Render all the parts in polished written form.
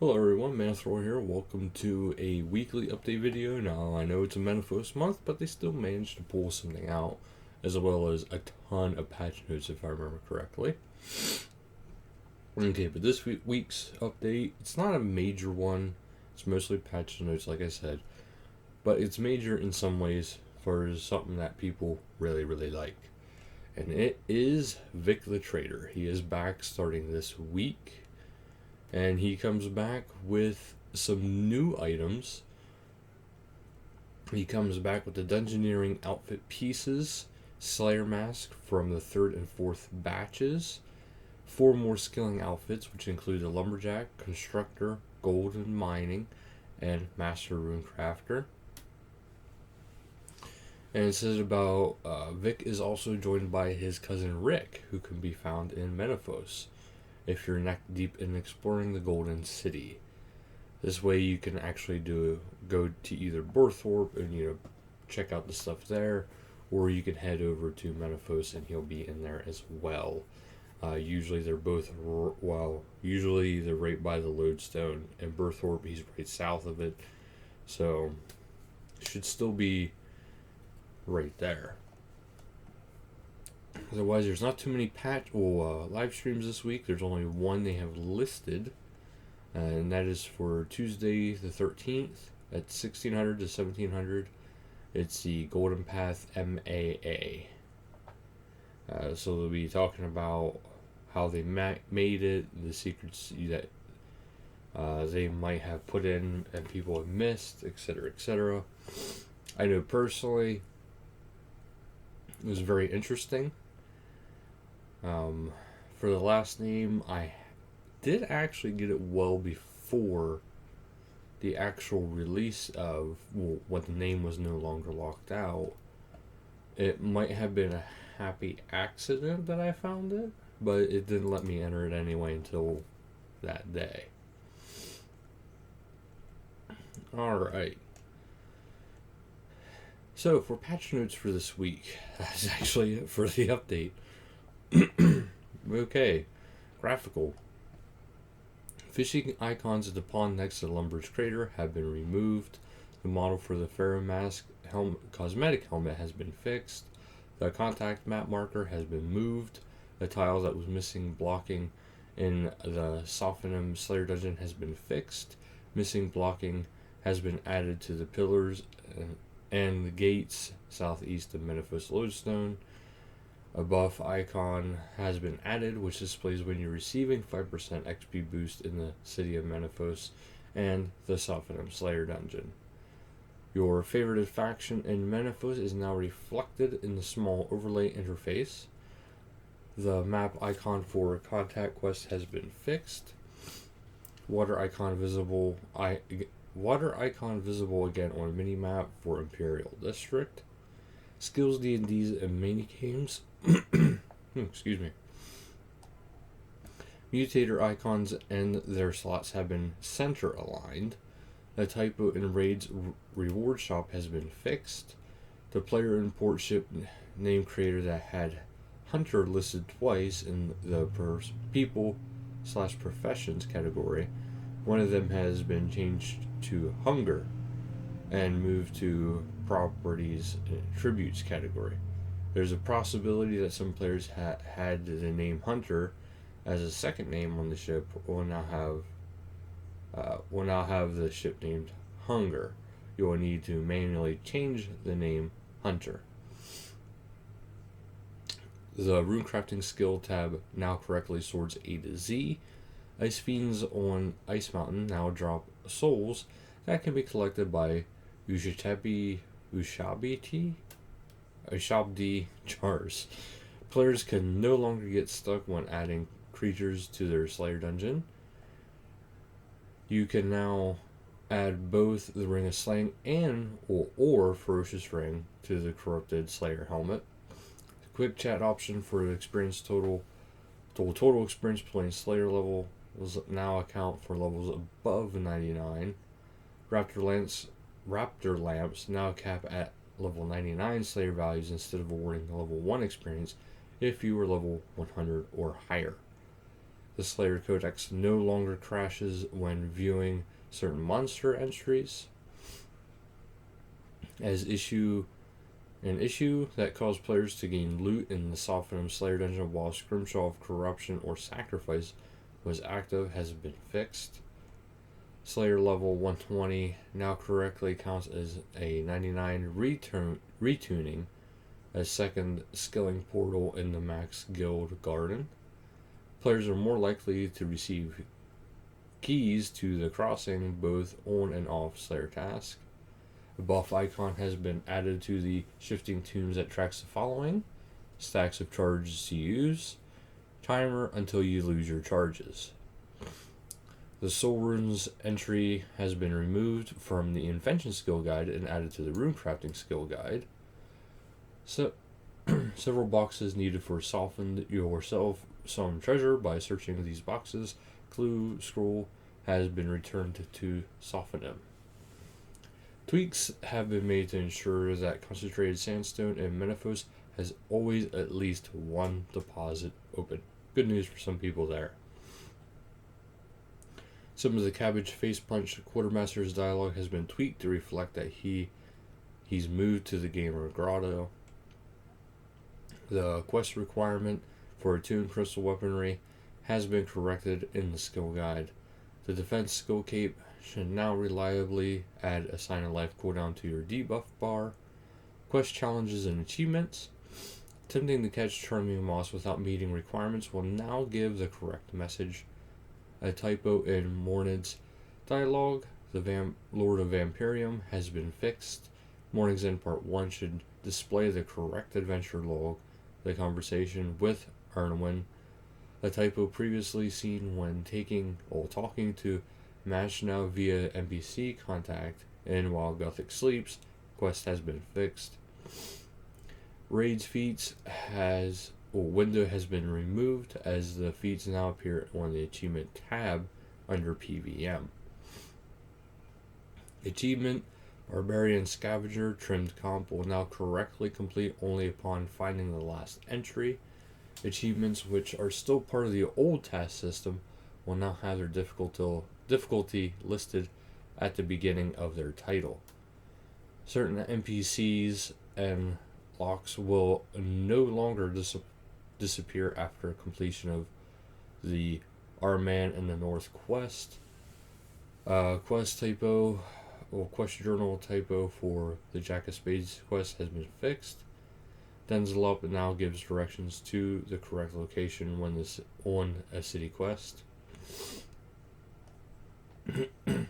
Hello everyone, Manthor here. Welcome to a weekly update video. Now, I know it's a Menaphos month, but they still managed to pull something out, as well as a ton of patch notes if I remember correctly. Okay, but this week's update, it's not a major one. It's mostly patch notes, like I said, but it's major in some ways for something that people really like. And it is Vic the Trader. He is back starting this week. And he comes back with some new items. He comes back with the Dungeoneering outfit pieces, Slayer mask from the 3rd and 4th batches, 4 more skilling outfits, which include the Lumberjack, Constructor, Golden Mining, and Master Rune Crafter. And it says about Vic is also joined by his cousin Rick, who can be found in Menaphos if you're neck deep in exploring the Golden City. This way you can actually go to either Burthorpe and check out the stuff there, or you can head over to Menaphos and he'll be in there as well. Usually they're right by the lodestone, and Burthorpe, he's right south of it, so should still be right there. Otherwise, there's not too many live streams this week. There's only one they have listed, and that is for Tuesday the 13th at 1600 to 1700. It's the Golden Path MAA. So they'll be talking about how they made it, the secrets that they might have put in and people have missed, etc., etc. I know personally it was very interesting. For the last name, I did actually get it well before the actual release of when the name was no longer locked out. It might have been a happy accident that I found it, but it didn't let me enter it anyway until that day. Alright. So, for patch notes for this week, that's actually it for the update. Okay, graphical. Fishing icons at the pond next to the Lumber's Crater have been removed. The model for the Pharaoh Mask cosmetic helmet has been fixed. The contact map marker has been moved. The tile that was missing blocking in the Sophanum Slayer dungeon has been fixed. Missing blocking has been added to the pillars and the gates southeast of Menaphos Lodestone. A buff icon has been added, which displays when you're receiving 5% XP boost in the city of Menaphos and the Sophanum Slayer dungeon. Your favorited faction in Menaphos is now reflected in the small overlay interface. The map icon for contact quest has been fixed. Water icon visible again on minimap for Imperial District. Skills D&Ds and mini games. Excuse me. Mutator icons and their slots have been center aligned. The typo in Raid's reward shop has been fixed. The player import ship name creator that had Hunter listed twice in the people/professions category, one of them has been changed to Hunger and moved to properties and tributes category. There's a possibility that some players had the name Hunter as a second name on the ship will now have the ship named Hunger. You will need to manually change the name Hunter. The runecrafting skill tab now correctly sorts A to Z. Ice Fiends on Ice Mountain now drop souls that can be collected by Ushabti jars. Players can no longer get stuck when adding creatures to their Slayer dungeon. You can now add both the Ring of Slaying or Ferocious Ring to the Corrupted Slayer helmet. The quick chat option for the experience total experience playing Slayer level will now account for levels above 99. Raptor lamps now cap at level 99 Slayer values instead of awarding level 1 experience if you were level 100 or higher. The Slayer Codex no longer crashes when viewing certain monster entries. As an issue that caused players to gain loot in the Sophanum Slayer dungeon while Scrimshaw of Corruption or Sacrifice was active has been fixed. Slayer level 120 now correctly counts as a 99 retuning, a second skilling portal in the Max Guild Garden. Players are more likely to receive keys to the crossing both on and off Slayer task. A buff icon has been added to the shifting tombs that tracks the following: stacks of charges to use, timer until you lose your charges. The Soul Runes entry has been removed from the Invention skill guide and added to the Rune Crafting skill guide. So, several boxes needed for soften yourself some treasure by searching these boxes. Clue scroll has been returned to Sophanum. Tweaks have been made to ensure that Concentrated Sandstone in Menaphos has always at least one deposit open. Good news for some people there. Some of the Cabbage Face Punch Quartermaster's dialogue has been tweaked to reflect that he's moved to the Gamer Grotto. The quest requirement for attuned crystal weaponry has been corrected in the skill guide. The defense skill cape should now reliably add a sign of life cooldown to your debuff bar. Quest challenges and achievements. Attempting to catch Charming Moss without meeting requirements will now give the correct message. A typo in Mornid's dialogue, the Lord of Vampirium, has been fixed. Morning's End Part 1 should display the correct adventure log, the conversation with Ernwin. A typo previously seen when talking to Mashnow via NPC contact and while Gothic sleeps, quest has been fixed. Raid's feats window has been removed as the feats now appear on the achievement tab under PVM. Achievement Barbarian Scavenger trimmed comp will now correctly complete only upon finding the last entry. Achievements which are still part of the old task system will now have their difficulty listed at the beginning of their title. Certain NPCs and locks will no longer disappear after completion of the Our Man in the North quest. Quest journal typo for the Jack of Spades quest has been fixed. Denzelup now gives directions to the correct location when on a city quest. The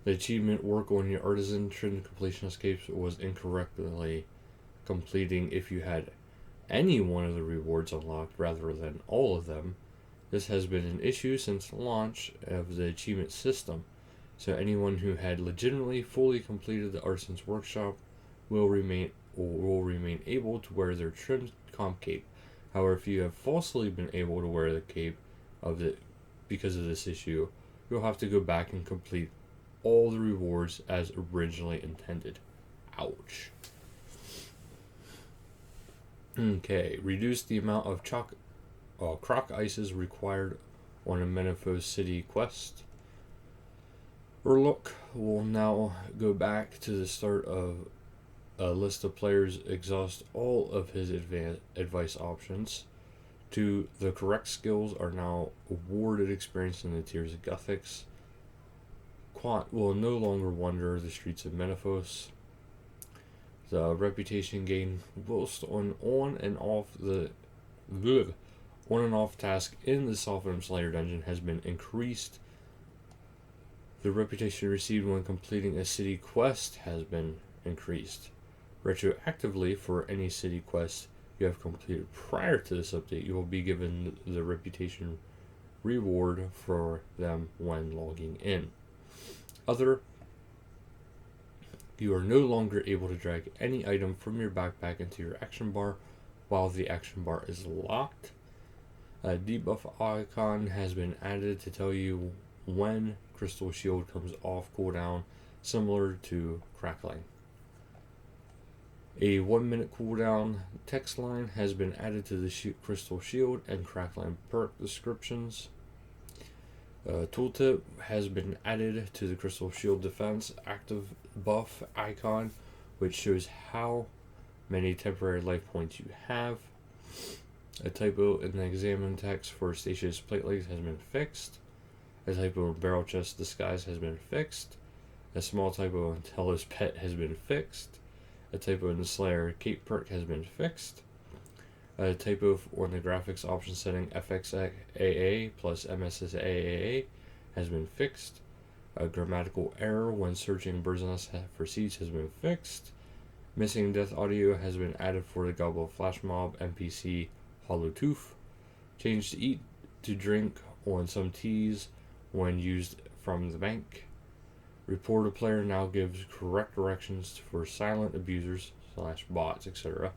achievement work on your artisan trimmed completion escapes was incorrectly completing if you had any one of the rewards unlocked rather than all of them. This has been an issue since launch of the achievement system, so anyone who had legitimately fully completed the Artisan's Workshop will remain able to wear their trimmed comp cape. However, if you have falsely been able to wear the cape because of this issue, you'll have to go back and complete all the rewards as originally intended. Ouch. Okay, reduce the amount of croc ices required on a Menaphos City quest. Urluk will now go back to the start of a list of players, exhaust all of his advice options. The correct skills are now awarded experience in the tiers of Gothics. Quant will no longer wander the streets of Menaphos. The reputation gain whilst on and off task in the Sophanum Slayer dungeon has been increased. The reputation received when completing a city quest has been increased. Retroactively, for any city quest you have completed prior to this update, you will be given the reputation reward for them when logging in. You are no longer able to drag any item from your backpack into your action bar while the action bar is locked. A debuff icon has been added to tell you when Crystal Shield comes off cooldown, similar to Crackling. A 1 minute cooldown text line has been added to the Crystal Shield and Crackling perk descriptions. Tooltip has been added to the Crystal Shield Defense active buff icon, which shows how many temporary life points you have. A typo in the examine text for Statius Platelegs has been fixed. A typo in Barrel Chest Disguise has been fixed. A small typo in Telos Pet has been fixed. A typo in the Slayer Cape Perk has been fixed. A typo on the graphics option setting FXAA plus MSSAA has been fixed. A grammatical error when searching Bird's Nest for seeds has been fixed. Missing death audio has been added for the Gobble Flash Mob NPC Hollow Tooth. Changed to eat to drink on some teas when used from the bank. Report a player now gives correct directions for silent abusers / bots, etc.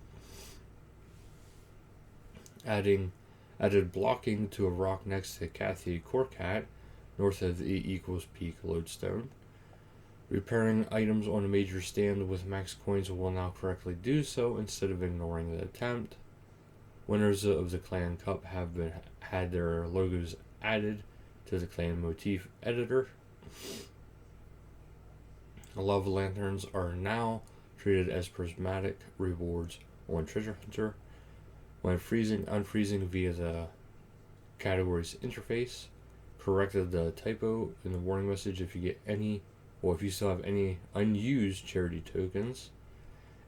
Added blocking to a rock next to Cathy Corcat, north of the equals peak lodestone. Repairing items on a major stand with max coins will now correctly do so instead of ignoring the attempt. Winners of the Clan Cup have had their logos added to the Clan Motif editor. Lava lanterns are now treated as prismatic rewards on Treasure Hunter. When unfreezing via the categories interface. Corrected the typo in the warning message if you still have any unused charity tokens.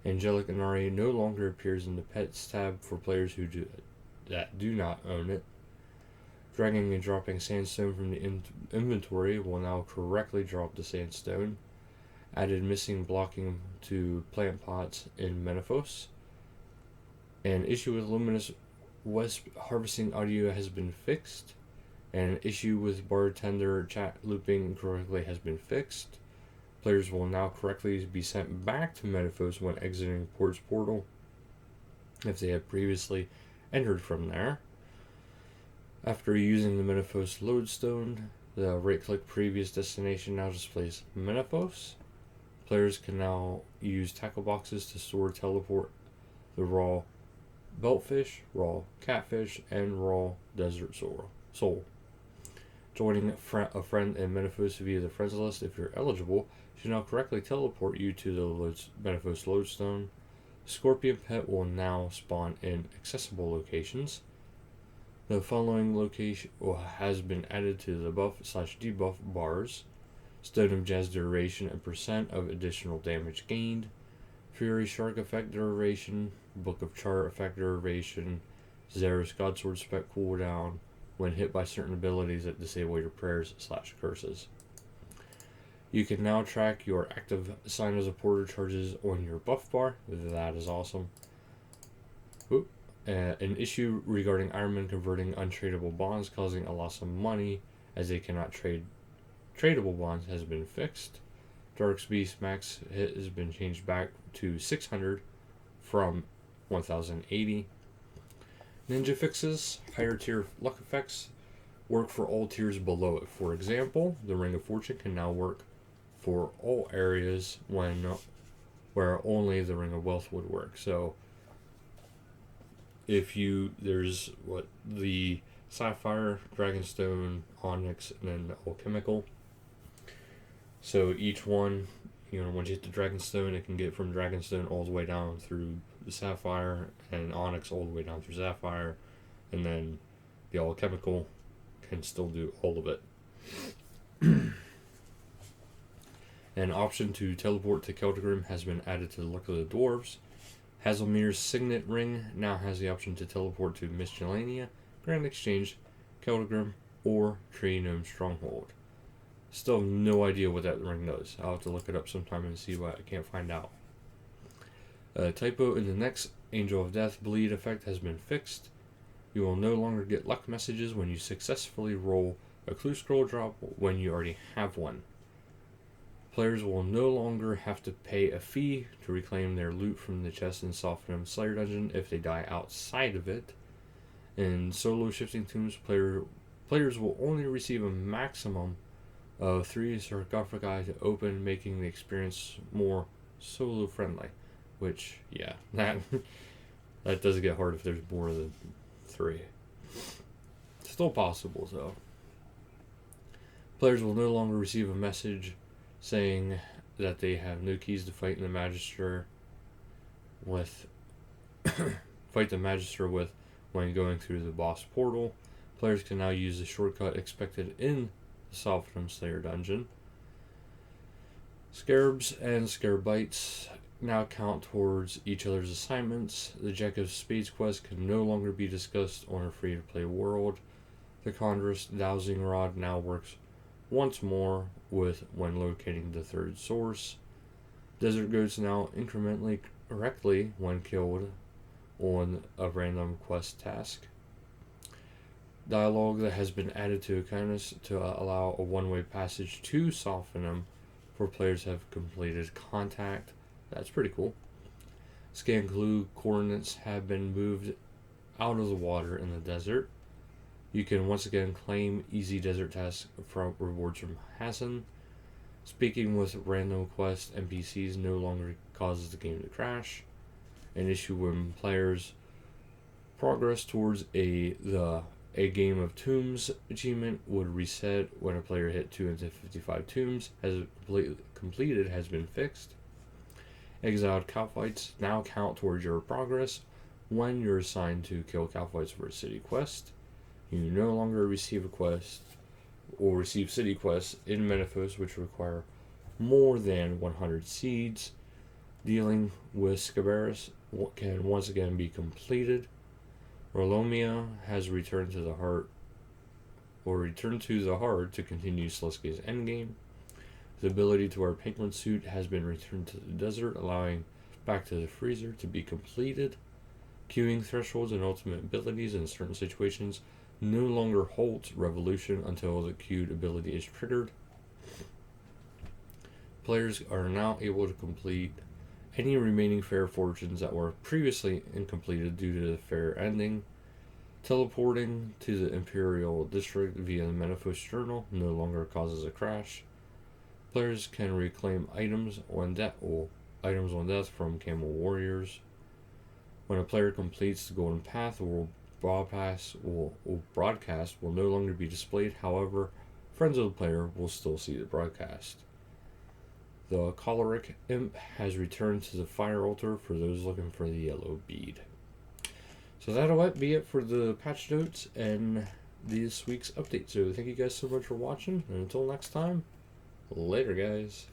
Angelic Inari no longer appears in the pets tab for players that do not own it. Dragging and dropping sandstone from the inventory will now correctly drop the sandstone. Added missing blocking to plant pots in Menaphos. An issue with Luminous Wisp harvesting audio has been fixed. An issue with bartender chat looping incorrectly has been fixed. Players will now correctly be sent back to Menaphos when exiting Port's portal if they had previously entered from there. After using the Menaphos lodestone, the right-click previous destination now displays Menaphos. Players can now use tackle boxes to teleport the raw beltfish, raw catfish, and raw desert soul. Joining a friend in Menaphos via the friends list, if you're eligible, should now correctly teleport you to the Menaphos lodestone. Scorpion Pet will now spawn in accessible locations. The following location has been added to the buff/debuff bars. Stone of Jazz duration and percent of additional damage gained. Fury Shark effect duration. Book of Chart effect duration. Zeros Godsword spec cooldown when hit by certain abilities that disable your prayers/curses. You can now track your active Sign of the Porter charges on your buff bar. That is awesome. An issue regarding Ironman converting untradeable bonds causing a loss of money as they cannot trade tradable bonds has been fixed. Dark's Beast max hit has been changed back to 600 from 1080. Ninja fixes. Higher tier luck effects work for all tiers below it. For example, the Ring of Fortune can now work for all areas where only the Ring of Wealth would work. So if there's the Sapphire, Dragonstone, Onyx, and then the Alchemical. So each one, once you hit the Dragonstone, it can get from Dragonstone all the way down through the Sapphire, and Onyx all the way down through Sapphire, and then the Alchemical can still do all of it. An option to teleport to Keldgrim has been added to the Luck of the Dwarves. Hazelmere's Signet Ring now has the option to teleport to Miscellanea, Grand Exchange, Keldgrim, or Tree Gnome Stronghold. Still have no idea what that ring does. I'll have to look it up sometime and see what I can't find out. A typo in the next Angel of Death bleed effect has been fixed. You will no longer get luck messages when you successfully roll a clue scroll drop when you already have one. Players will no longer have to pay a fee to reclaim their loot from the chest in Sophium Slayer Dungeon if they die outside of it. In solo Shifting Tombs, players will only receive a maximum of 3 sarcophagi to open, making the experience more solo friendly. Which, yeah, that does get hard if there's more than 3. Still possible, though. Players will no longer receive a message saying that they have no keys to fight the Magister with when going through the boss portal. Players can now use the shortcut expected in the Sophitem Slayer dungeon. Scarabs and Scarabites now count towards each other's assignments. The Jack of Spades quest can no longer be discussed on a free-to-play world. The Chondrus Dowsing Rod now works once more when locating the third source. Desert Goats now incrementally correctly when killed on a random quest task. Dialogue that has been added to Aquinas to allow a one-way passage to Sophitem for players who have completed contact. That's pretty cool. Scan clue coordinates have been moved out of the water in the desert. You can once again claim easy desert tasks from rewards from Hassan. Speaking with random quest NPCs no longer causes the game to crash. An issue when players progress towards a Game of Tombs achievement would reset when a player hit 255 tombs has completed has been fixed. Exiled Kalphites now count towards your progress when you're assigned to kill Kalphites for a city quest. You no longer receive a quest or receive city quests in Menaphos which require more than 100 seeds. Dealing with Scabarus can once again be completed. Rolomia has returned to the heart to continue Slusky's endgame. The ability to wear Penguin suit has been returned to the desert, allowing Back to the Freezer to be completed. Queuing thresholds and ultimate abilities in certain situations no longer halts Revolution until the queued ability is triggered. Players are now able to complete any remaining fair fortunes that were previously incompleted due to the fair ending. Teleporting to the Imperial District via the Menaphos Journal no longer causes a crash. Players can reclaim items on death from Camel Warriors. When a player completes the Golden Path, the world broadcast will no longer be displayed. However, friends of the player will still see the broadcast. The Choleric Imp has returned to the Fire Altar for those looking for the yellow bead. So that'll be it for the patch notes and this week's update. So thank you guys so much for watching, and until next time, later guys.